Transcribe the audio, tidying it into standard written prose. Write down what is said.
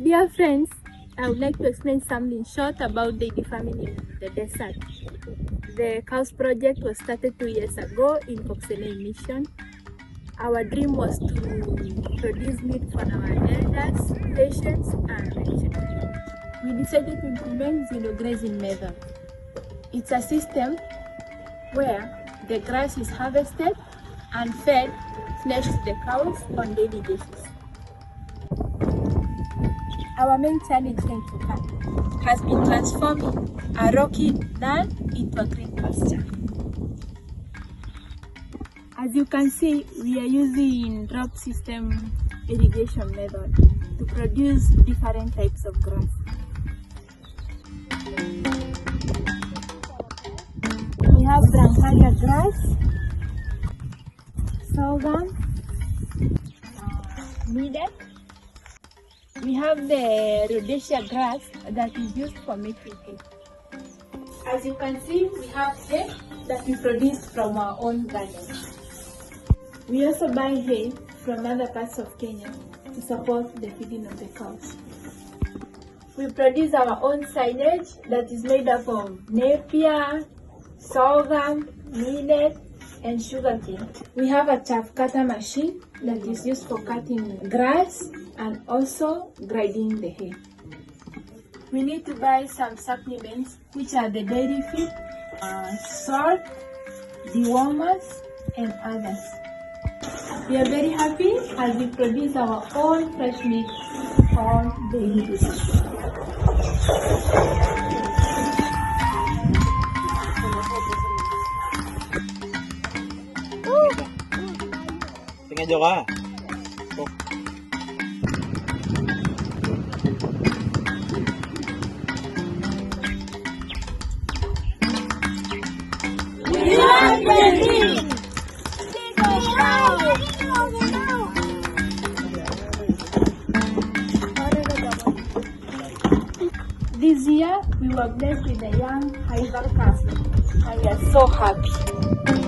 Dear friends, I would like to explain something short about daily farming in the desert. The cows project was started 2 years ago in Kokuselei Mission. Our dream was to produce meat for our elders, patients, and children. We decided to implement zero grazing method. It's a system where the grass is harvested and fed flesh to the cows on daily basis. Our main challenge in Kokuselei has been transforming a rocky land into a green pasture. As you can see, we are using drop system irrigation method to produce different types of grass. We have brancalia grass, sorghum, millet. We have the rhodiosia grass that is used for making hay. As you can see, we have hay that we produce from our own gardens. We also buy hay from other parts of Kenya to support the feeding of the cows. We produce our own silage that is made up of napier, sorghum, millet, and sugarcane. We have a chaff cutter machine that is used for cutting grass and also grinding the hay. We need to buy some supplements, which are the dairy feed, salt, dewormers, and others. We are very happy as we produce our own fresh meat on daily basis. Tingnan nyo ka. This year, we were blessed with a young Hyper calf, and we are so happy.